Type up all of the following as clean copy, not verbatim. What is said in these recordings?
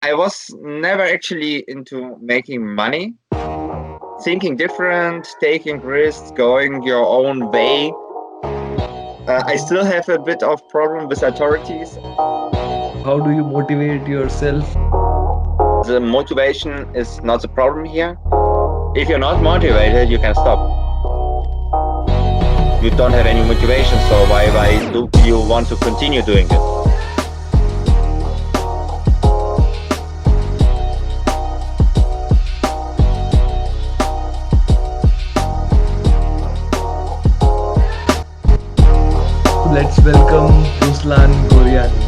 I was never actually into making money, thinking different, taking risks, going your own way. I still have a bit of problem with authorities. How do you motivate yourself? The motivation is not the problem here. If you're not motivated, you can stop. You don't have any motivation, so why do you want to continue doing it? Let's welcome Ruslan Goryanyy.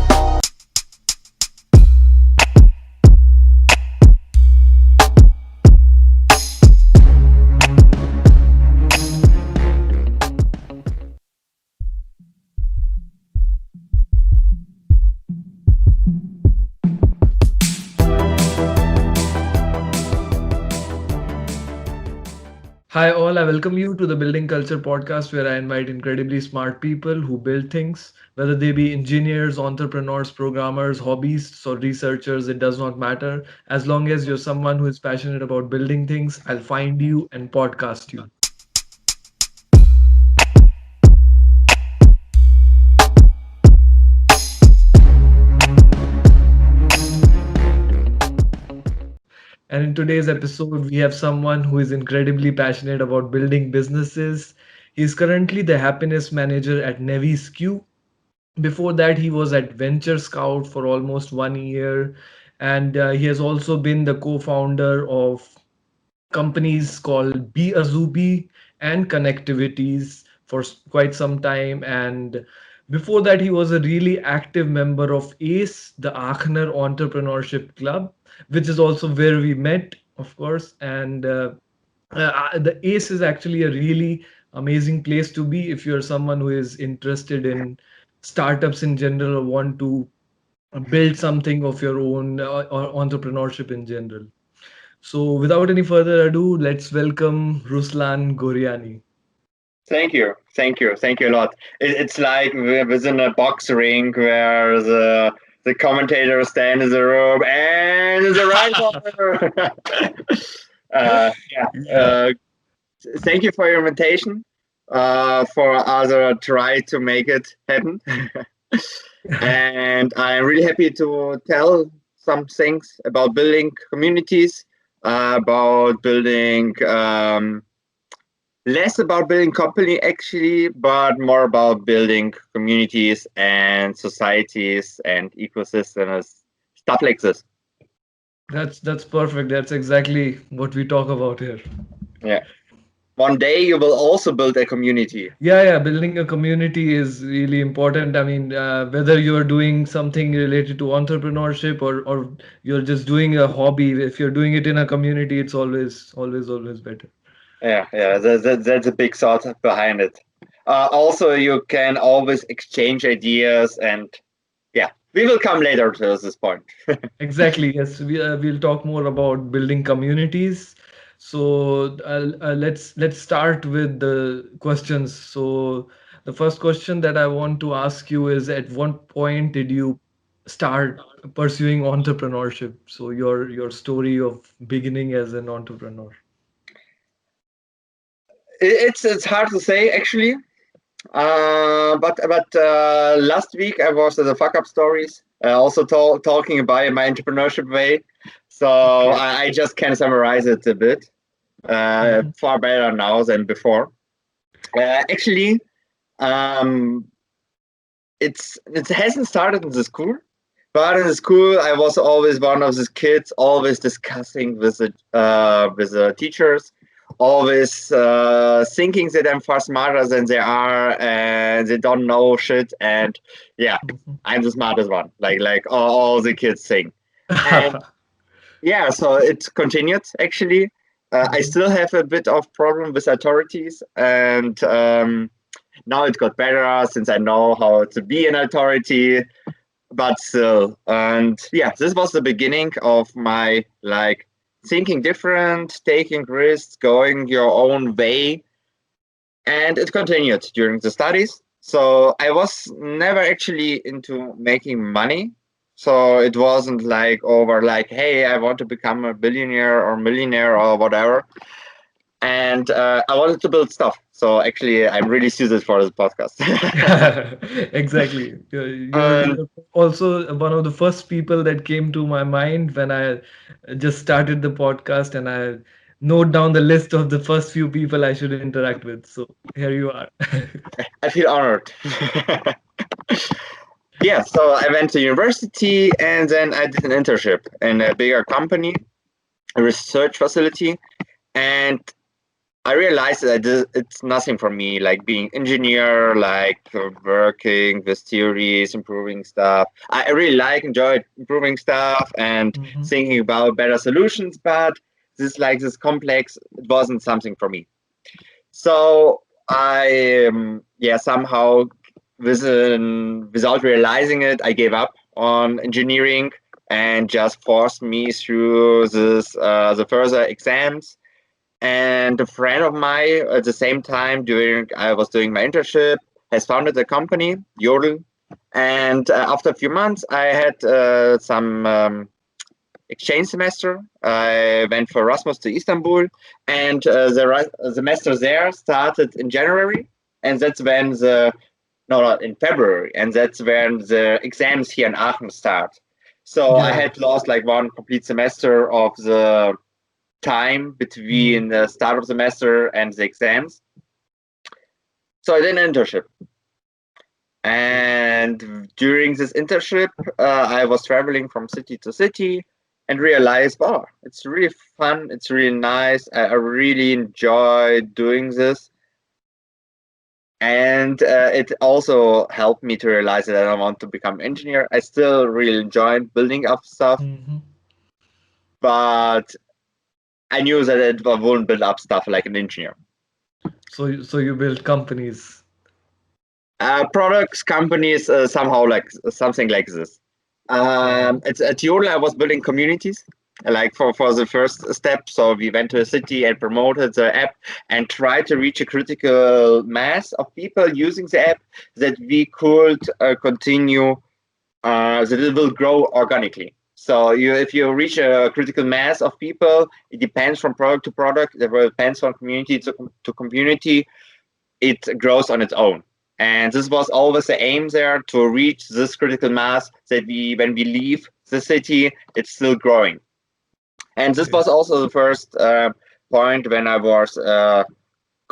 Hi, all. I welcome you to the Building Culture podcast, where I invite incredibly smart people who build things, whether they be engineers, entrepreneurs, programmers, hobbyists, or researchers. It does not matter. As long as you're someone who is passionate about building things, I'll find you and podcast you. And in today's episode, we have someone who is incredibly passionate about building businesses. He's currently the happiness manager at Nevis Q. Before that, he was at Venture Scout for almost 1 year. And he has also been the co founder of companies called Be Azubi and Connectivities for quite some time. And before that, he was a really active member of ACE, the Aachener Entrepreneurship Club, which is also where we met, of course. And the ACE is actually a really amazing place to be if you're someone who is interested in startups in general or want to build something of your own or entrepreneurship in general. So, without any further ado, let's welcome Ruslan Goryanyy. Thank you a lot. It's like we're within a box ring where the commentator stand in the room and the writer. Yeah. Yeah. Thank you for your invitation. For other try to make it happen, and I'm really happy to tell some things about building communities, about building. Less about building company actually, but more about building communities and societies and ecosystems, stuff like this. That's perfect. That's exactly what we talk about here. Yeah. One day you will also build a community. Yeah, building a community is really important. I mean, whether you're doing something related to entrepreneurship or you're just doing a hobby, if you're doing it in a community, it's always better. Yeah. That's a big thought behind it. Also, you can always exchange ideas, and yeah, we will come later to this point. Exactly. Yes, we'll talk more about building communities. So let's start with the questions. So the first question that I want to ask you is, at what point did you start pursuing entrepreneurship? So your story of beginning as an entrepreneur. It's hard to say actually. But last week I was at the fuck up stories, also talking about my entrepreneurship way. So Okay. I just can summarize it a bit, Mhm. far better now than before. Actually, um, it hasn't started in the school, but in the school I was always one of these kids, always discussing with the teachers, always thinking that I'm far smarter than they are and they don't know shit. And yeah, Mhm. I'm the smartest one, like all the kids think. And yeah, so it continued actually. I Mhm. still have a bit of problem with authorities, and now it got better since I know how to be an authority, but still. And yeah, this was the beginning of my like thinking different, taking risks, going your own way, and it continued during the studies. So I was never actually into making money, So it wasn't like over like, hey, I want to become a billionaire or millionaire or whatever. And I wanted to build stuff. So actually, I'm really suited for this podcast. Exactly. And You're also one of the first people that came to my mind when I just started the podcast and I note down the list of the first few people I should interact with. So here you are. I feel honored. Yeah, so I went to university and then I did an internship in a bigger company, a research facility, and I realized that it's nothing for me, like being engineer, like working with theories, improving stuff. I really enjoyed improving stuff and Mhm. thinking about better solutions, but this complex, it wasn't something for me. So I, yeah, somehow without realizing it, I gave up on engineering and just forced me through the further exams. And a friend of mine at the same time during I was doing my internship has founded a company, Yodel. And after a few months, I had some exchange semester. I went for Erasmus to Istanbul, and the semester there started in January, and that's when the no, not in February, and that's when the exams here in Aachen start. So I Yeah. had lost like one complete semester of the time Mm. between the start of the semester and the exams. So I did an internship. And during this internship, I was traveling from city to city and realized, oh, it's really fun. It's really nice. I really enjoy doing this. And it also helped me to realize that I don't want to become an engineer. I still really enjoy building up stuff, Mhm. but I knew that it wouldn't build up stuff like an engineer. So you build companies. Products, companies, somehow like something like this. It's at Yodel, I was building communities, like for the first step. So we went to a city and promoted the app and tried to reach a critical mass of people using the app that we could continue, that it will grow organically. So if you reach a critical mass of people, it depends from product to product. It depends from community to community. It grows on its own. And this was always the aim there to reach this critical mass that when we leave the city, it's still growing. And this Okay. was also the first point when I was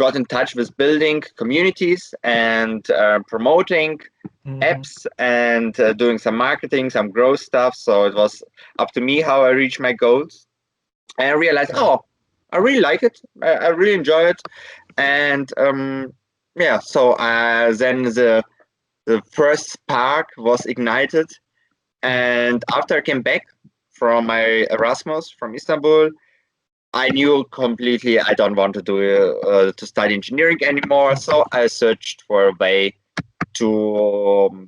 got in touch with building communities and promoting Mhm. apps and doing some marketing, some growth stuff. So it was up to me how I reach my goals. And I realized, Yeah. oh, I really like it. I really enjoy it. And yeah, so then the first spark was ignited, and after I came back from my Erasmus from Istanbul, I knew completely I don't want to to study engineering anymore. So I searched for a way to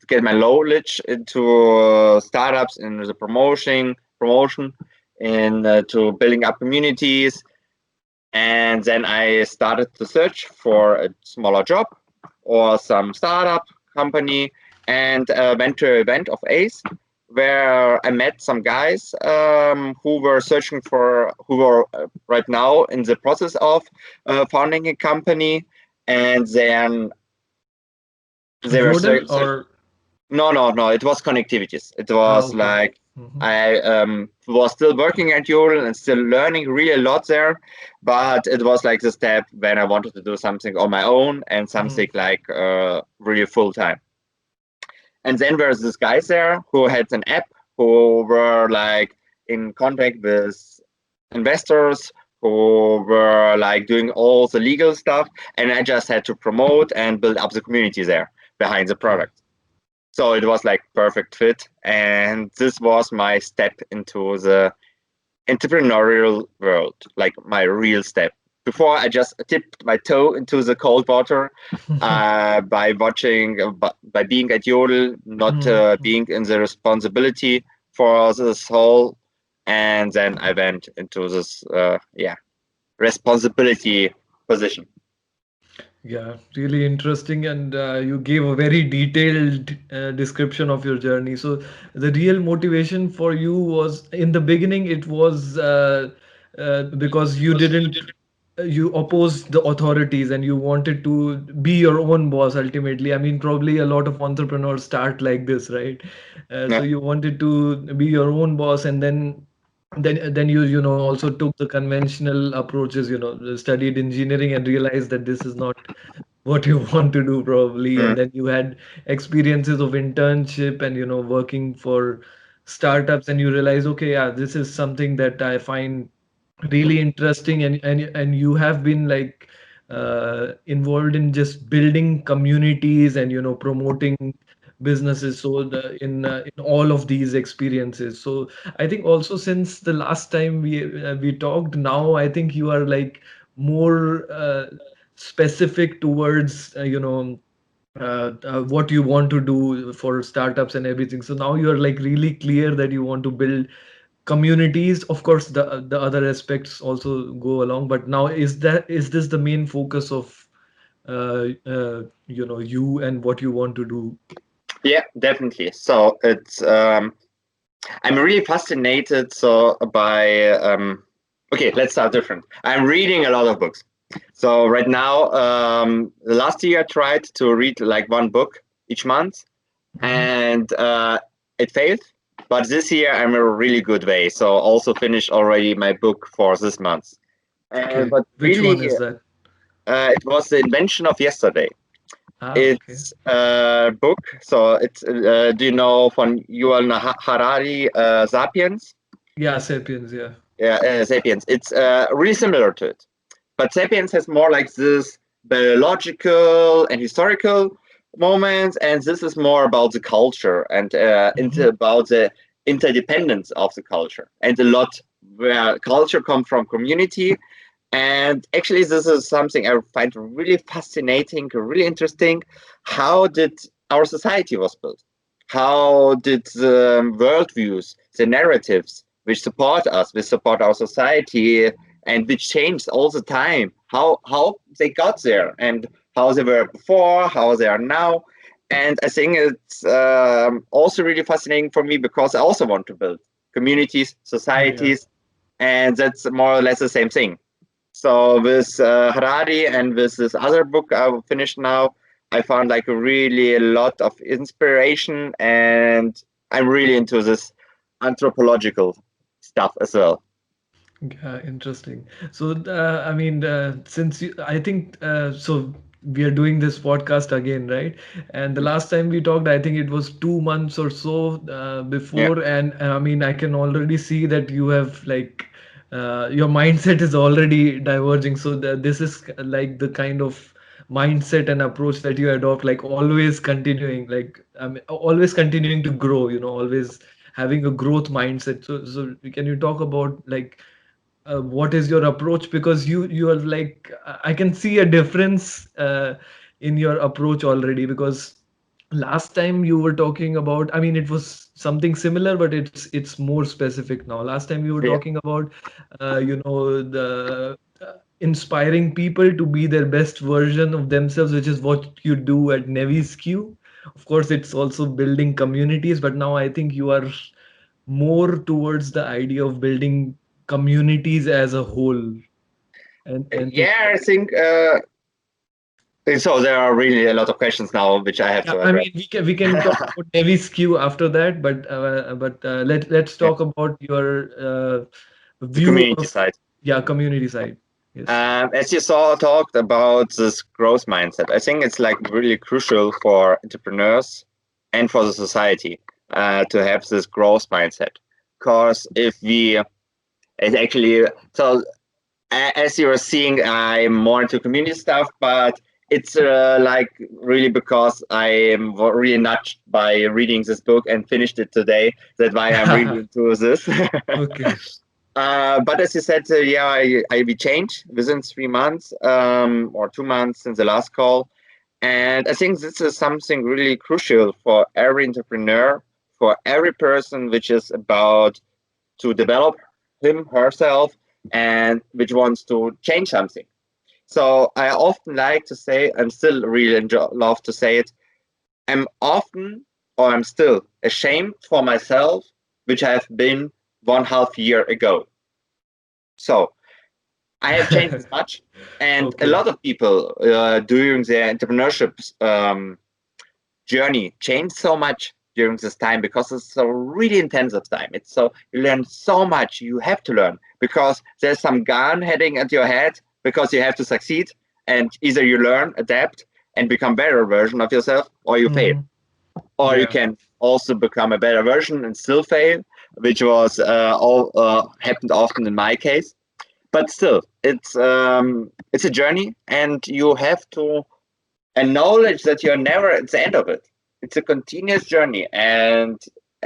get my knowledge into startups in the promotion and to building up communities. And then I started to search for a smaller job or some startup company and went to an event of ACE where I met some guys who were who were right now in the process of founding a company. And then they were Yodel or no. It was connectivities. It was okay. like Mhm. I was still working at Yodel and still learning really a lot there, but it was like the step when I wanted to do something on my own and Mm. something like really full time. And then there's this guys there who had an app who were like in contact with investors who were like doing all the legal stuff, and I just had to promote and build up the community there behind the Okay. product. So it was like perfect fit, and this was my step into the entrepreneurial world, like my real step. Before I just tipped my toe into the cold water by watching, by being at Yodel, not Mm. being in the responsibility for this whole, and then I went into this, yeah, responsibility position. Yeah, really interesting, and you gave a very detailed description of your journey. So, the real motivation for you was in the beginning, it was because you didn't, you opposed the authorities and you wanted to be your own boss ultimately. I mean, probably a lot of entrepreneurs start like this, right? So, Yeah. you wanted to be your own boss, and then you know also took the conventional approaches, you know, studied engineering and realized that this is not what you want to do probably, Mm. and then you had experiences of internship and you know working for startups, and you realize, okay, yeah, this is something that I find really interesting, and you have been like involved in just building communities and you know promoting businesses, so in all of these experiences. So I think also since the last time we talked, now I think you are like more specific towards what you want to do for startups and everything. So now you are like really clear that you want to build communities. Of course, the other aspects also go along, but now is this the main focus of you and what you want to do? Yeah, definitely. So it's I'm really fascinated by okay, let's start different. I'm reading a lot of books. So right now, the last year I tried to read like one book each month, Mhm. and it failed. But this year I'm in a really good way. So also finished already my book for this month. And Okay, but which one really, is that? it was the invention of yesterday. Ah, okay. It's a book. So it's do you know from Yuval Harari, *Sapiens*? Yeah, Sapiens, yeah. Yeah, *Sapiens*. It's really similar to it, but *Sapiens* has more like this biological and historical moments, and this is more about the culture and Mhm. about the interdependence of the culture, and a lot where culture comes from community. And actually, this is something I find really fascinating, really interesting. How did our society was built? How did the worldviews, the narratives, which support us, which support our society, and which changed all the time, how they got there, and how they were before, how they are now. And I think it's also really fascinating for me because I also want to build communities, Yeah. societies, and that's more or less the same thing. So with Harari and with this other book I will finish now, I found like really a lot of inspiration, and I'm really into this anthropological stuff as well. Yeah, interesting. So, I mean, since I think so, we are doing this podcast again, right? And the last time we talked, I think it was 2 months or so Yeah, before, and I mean, I can already see that you have like your mindset is already diverging. So this is like the kind of mindset and approach that you adopt, like always continuing, like I mean, always continuing to grow. You know, always having a growth mindset. So can you talk about like what is your approach, because you are like I can see a difference in your approach already, because last time you were talking about, I mean, it was something similar, but it's more specific now. Last time you were yeah, talking about the inspiring people to be their best version of themselves, which is what you do at Nevis Q. Of course, it's also building communities, but now I think you are more towards the idea of building communities as a whole. And yeah. I think so. There are really a lot of questions now which I have yeah, to I address. mean, we can talk about Navy skew after that, but let's Yeah, talk about your the view community of, side. yeah, community side. Yes. As you saw, talked about this growth mindset. I think it's like really crucial for entrepreneurs and for the society to have this growth mindset. Because if we, it actually, so as you are seeing, I'm more into community stuff, but it's like really because I am really nudged by reading this book and finished it today. That's why I'm really into this. Okay. But as you said, yeah, I we changed within 3 months or 2 months since the last call. And I think this is something really crucial for every entrepreneur, for every person which is about to develop him, herself, and which wants to change something. So I often like to say, I'm still really love to say it. I'm often, or I'm still ashamed for myself, which I have been 1.5 year ago. So I have changed this much, and a Okay. lot of people during their entrepreneurship journey changed so much during this time because it's a really intensive time. It's so you learn so much. You have to learn because there's some gun heading at your head because you have to succeed, and either you learn, adapt, and become better version of yourself, or you fail, Hmm. or you Yeah. can also become a better version and still fail, which was all happened often in my case. But still, it's a journey, and you have to acknowledge that you're never at the end of it. It's a continuous journey, and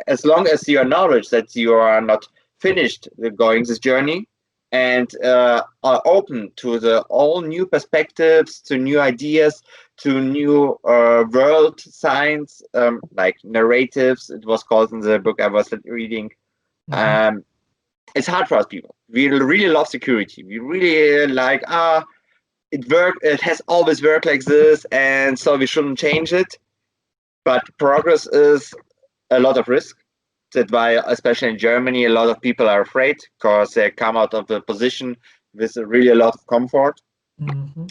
as long as you acknowledge that you are not finished going this journey, and are open to the all new perspectives, to new ideas, to new world signs, like narratives. It was called in the book I was reading. Hmm. Um, it's hard for us people. We really love security. We really like it has always worked like this, and so we shouldn't change it. But progress is a lot of risk. That's why, especially in Germany, a lot of people are afraid because they come out of a position with really a lot of comfort. Hmm.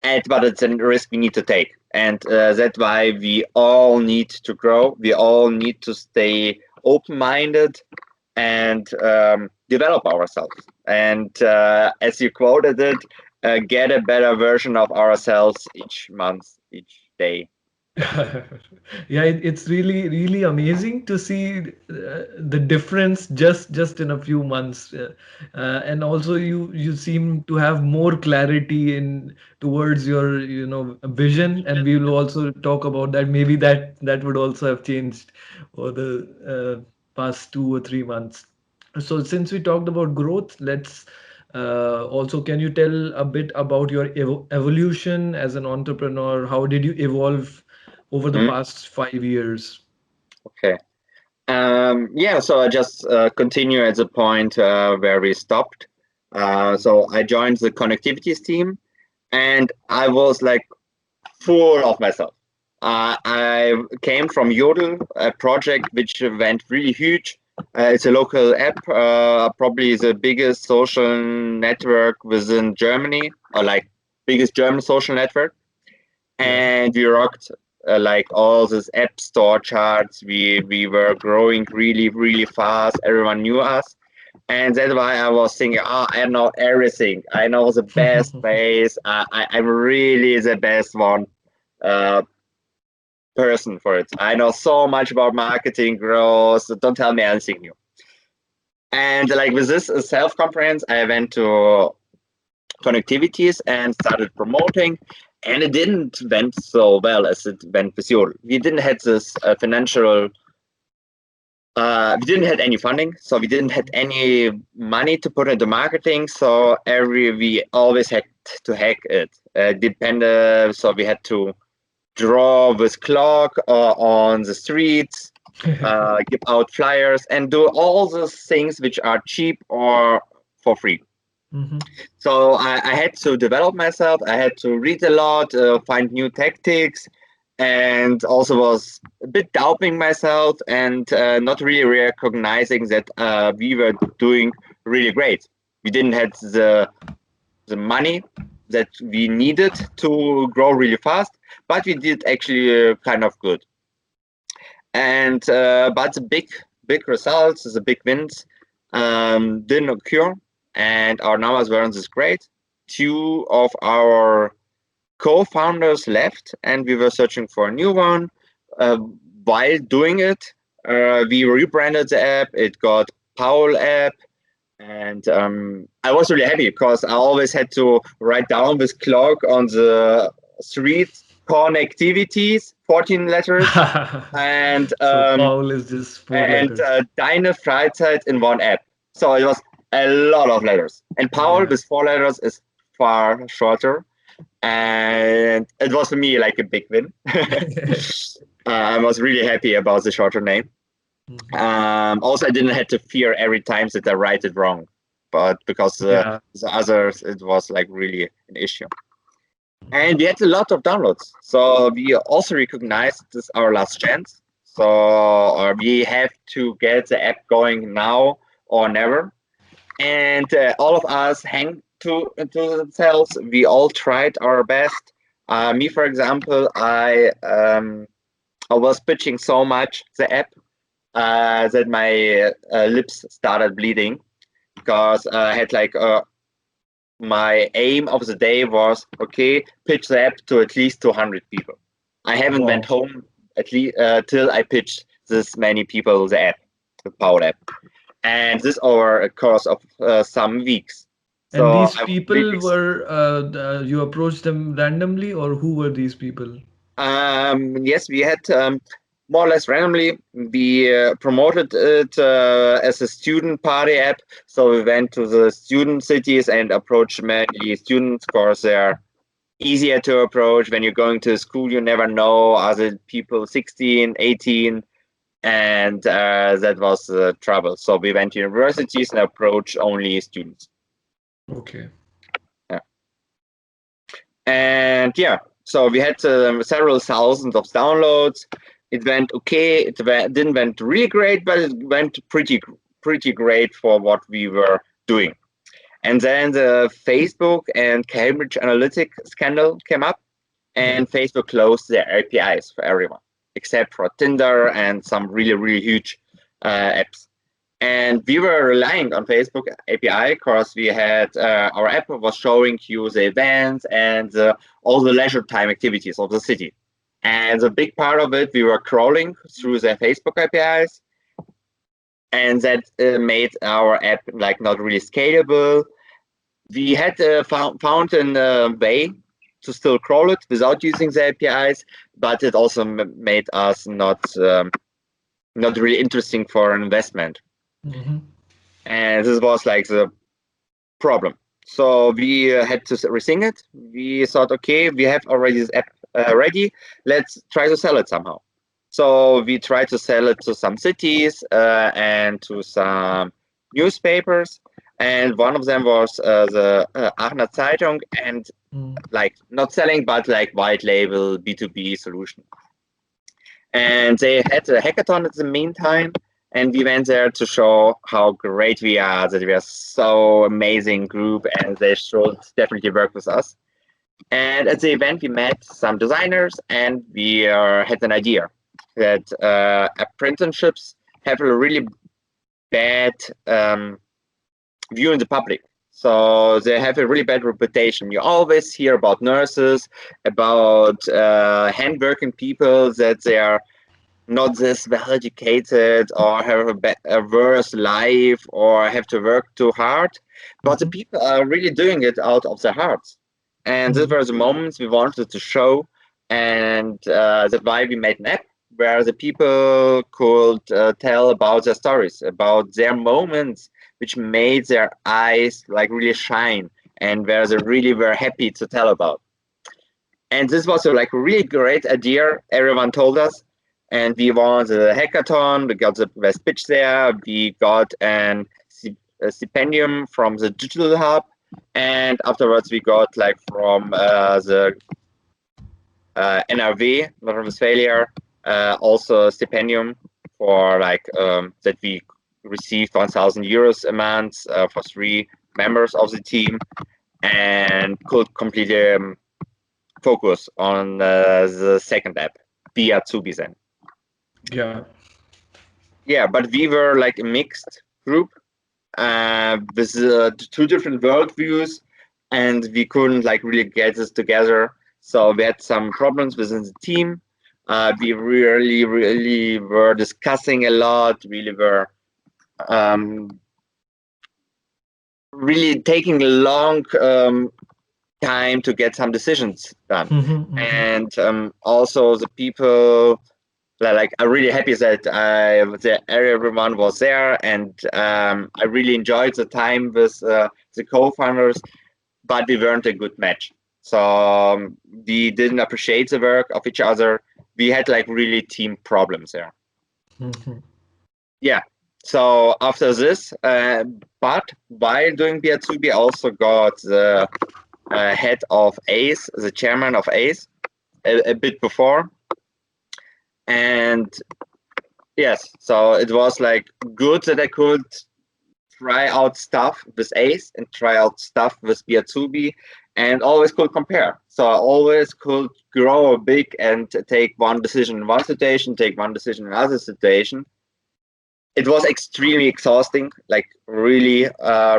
And but it's a risk we need to take, and that's why we all need to grow. We all need to stay open-minded and develop ourselves. And as you quoted it, get a better version of ourselves each month, each day. Yeah, it's really really amazing to see the difference just in a few months, and also you seem to have more clarity in towards your vision, and we will also talk about that. Maybe that would also have changed over the past 2 or 3 months. So since we talked about growth, let's also, can you tell a bit about your evolution as an entrepreneur? How did you evolve over the Mm, past 5 years? okay. Yeah, so I just continue at the point where we stopped. So I joined the connectivities team, and I was like full of myself. I came from Yodel, a project which went really huge. It's a local app, probably the biggest social network within Germany, or like biggest German social network. Yeah. And we rocked like all these app store charts. We were growing really fast. Everyone knew us, and that's why I was thinking, oh, I know everything. I know the best ways. I'm really the best one. Uh, Person for it. I know so much about marketing, growth. So don't tell me anything new. And like with this self conference, I went to connectivities and started promoting, and it didn't went so well as it went with you. We didn't have this financial. We didn't have any funding, so we didn't have any money to put into marketing. So we always had to hack it. So we had to draw with clock on the streets, give out flyers, and do all those things which are cheap or for free. Hmm. So I had to develop myself. I had to read a lot, find new tactics, and also was a bit doubting myself and not really recognizing that we were doing really great. We didn't have the money that we needed to grow really fast, but we did actually kind of good. And but the big results, the big wins, didn't occur, and our numbers weren't this great. Two of our co-founders left, and we were searching for a new one. Uh, while doing it, we rebranded the app. It got Paul app, and I was really happy because I always had to write down with clock on the street connectivities, 14 letters, and So Paul is just four letters. Deine Freizeit in one app. So it was a lot of letters. And Paul Yeah. with 4 letters is far shorter. And it was for me like a big win. I was really happy about the shorter name. Mhm. Also, I didn't have to fear every time that I write it wrong. but because Yeah. the others, it was like really an issue. And we had a lot of downloads. So we also recognized this our last chance. So we have to get the app going now or never. And all of us hang to themselves. We all tried our best. Me, for example, I was pitching so much the app that my lips started bleeding because I had like my aim of the day was okay, pitch the app to at least 200 people. I haven't went Wow. home at least till I pitched this many people the app, the Power App, and this over a course of some weeks. And So these I was really people were, you approached them randomly, or who were these people? yes, we had more or less randomly. We promoted it as a student party app. So we went to the student cities and approached many students. Of course, they're easier to approach. When you're going to school, you never know, are the people 16, 18? And that was the trouble. So we went to universities and approached only students. Okay. Yeah. And yeah, so we had several thousands of downloads. It went okay. Didn't went really great, but it went pretty great for what we were doing. And then the Facebook and Cambridge Analytic scandal came up, Yeah. and Facebook closed their APIs for everyone, except for Tinder and some really huge apps. And we were relying on Facebook API because we had our app was showing you the events and all the leisure time activities of the city. And the big part of it, we were crawling through the Facebook APIs, and that made our app like not really scalable. We had found a way to still crawl it without using the APIs, but it also made us not really interesting for an investment. Hmm. And this was like the problem. So we had to resync it. We thought, okay, we have already this app ready. Let's try to sell it somehow. So we tried to sell it to some cities and to some newspapers. And one of them was the Aachener Zeitung, and Mm. like not selling, but like white label B2B solution. And they had a hackathon at the meantime, and we went there to show how great we are, that we are so amazing group, and they should definitely work with us. And at the event, we met some designers, and we had an idea that apprenticeships have a really bad view in the public. So they have a really bad reputation. You always hear about nurses, about hand-working people, that they are not this well educated or have a worse life or have to work too hard, but the Hmm. people are really doing it out of their hearts. And these Hmm. were the moments we wanted to show, and that's why we made an app where the people could tell about their stories, about their moments, which made their eyes like really shine, and where they really were happy to tell about. And this was a like really great idea. Everyone told us, and we won the hackathon. We got the best pitch there. We got a stipendium from the digital hub, and afterwards we got like from the NRV, North Rhine-Westphalia, also a stipendium for like that we received 1,000 euros a month for 3 members of the team, and could completely focus on the second app, Be Azubi then. Yeah. Yeah, but we were like a mixed group with two different worldviews, and we couldn't like really get this together. So we had some problems within the team. We really were discussing a lot. Really were um, really taking a long time to get some decisions done. Hmm. Hmm. And also the people, like I'm really happy that everyone was there, and I really enjoyed the time with the co-founders, but we weren't a good match. So we didn't appreciate the work of each other. We had like really team problems there. Hmm. Yeah. So after this, but while doing BR2B, I also got the head of ACE, the chairman of ACE, a bit before. And yes, so it was like good that I could try out stuff with ACE and try out stuff with BR2B and always could compare. So I always could grow big and take one decision in one situation, take one decision in another situation. It was extremely exhausting, like really,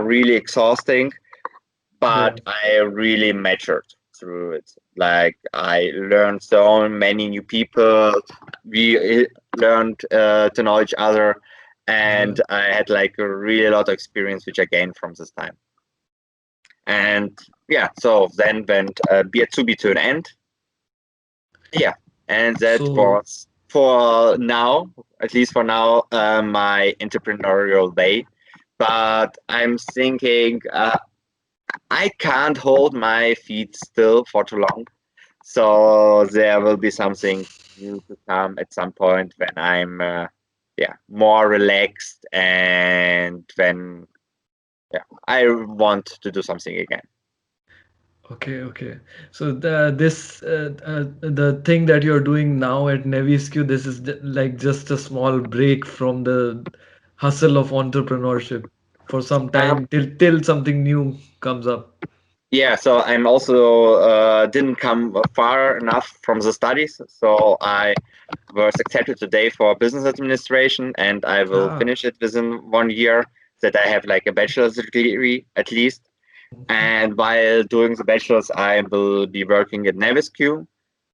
really exhausting, Yeah. but I really matured through it. Like I learned so many new people. We learned to know each other, Yeah. and I had like a really lot of experience which I gained from this time. And yeah, so then went B2B to an end. Yeah, and that So, was for now, at least for now, my entrepreneurial way. But I'm thinking I can't hold my feet still for too long. So there will be something new to come at some point when I'm yeah, more relaxed and when yeah, I want to do something again. okay, okay. So the thing that you're doing now at Neviscu, this is like just a small break from the hustle of entrepreneurship for some Um, time till something new comes up. yeah, so I'm also didn't come far enough from the studies, so I was accepted today for business administration, and I will Ah. finish it within 1 year. That I have like a bachelor's degree at least. And while doing the bachelor's, I will be working at Neviscu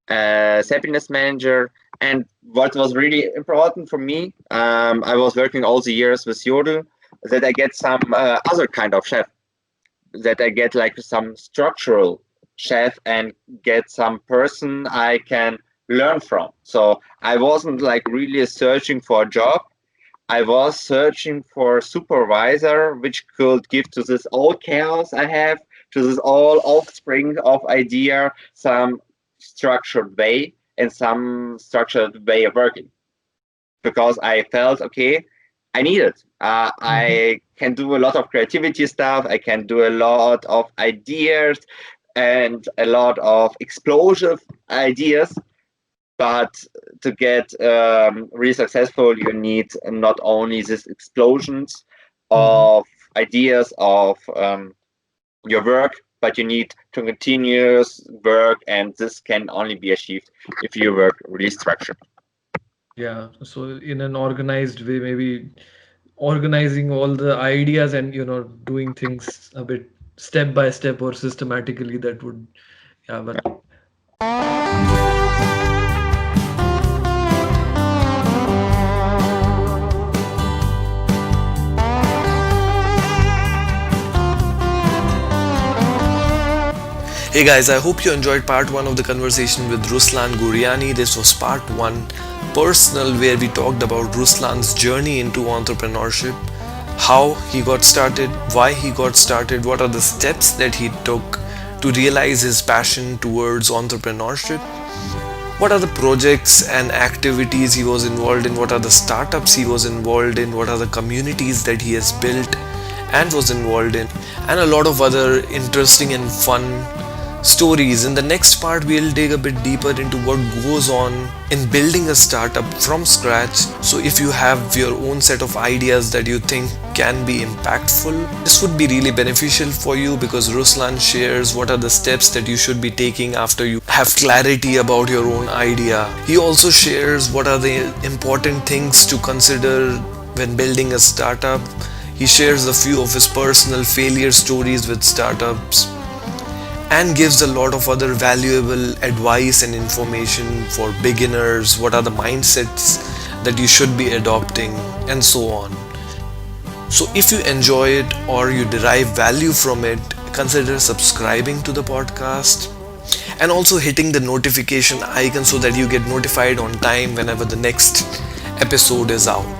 as happiness manager. And what was really important for me, I was working all the years with Yodel, that I get some other kind of chef, that I get like some structural chef and get some person I can learn from. So I wasn't like really searching for a job. I was searching for a supervisor which could give to this all chaos I have, to this all offspring of idea, some structured way and some structured way of working. Because I felt, okay, I need it. Mhm. I can do a lot of creativity stuff. I can do a lot of ideas and a lot of explosive ideas, but to get really successful, you need not only these explosions Mhm. of ideas of your work, but you need to continuous work, and this can only be achieved if you work really structured. Yeah. So in an organized way, maybe organizing all the ideas and doing things a bit step by step or systematically, that would, yeah, but Hey guys, I hope you enjoyed part 1 of the conversation with Ruslan Goryanyy. This was part 1, personal, where we talked about Ruslan's journey into entrepreneurship, how he got started, why he got started, what are the steps that he took to realize his passion towards entrepreneurship, what are the projects and activities he was involved in, what are the startups he was involved in, what are the communities that he has built and was involved in, and a lot of other interesting and fun stories. In the next part, we'll dig a bit deeper into what goes on in building a startup from scratch. So, if you have your own set of ideas that you think can be impactful, this would be really beneficial for you, because Ruslan shares what are the steps that you should be taking after you have clarity about your own idea. He also shares what are the important things to consider when building a startup. He shares a few of his personal failure stories with startups and gives a lot of other valuable advice and information for beginners, what are the mindsets that you should be adopting, and so on. So, if you enjoy it or you derive value from it, consider subscribing to the podcast and also hitting the notification icon so that you get notified on time whenever the next episode is out.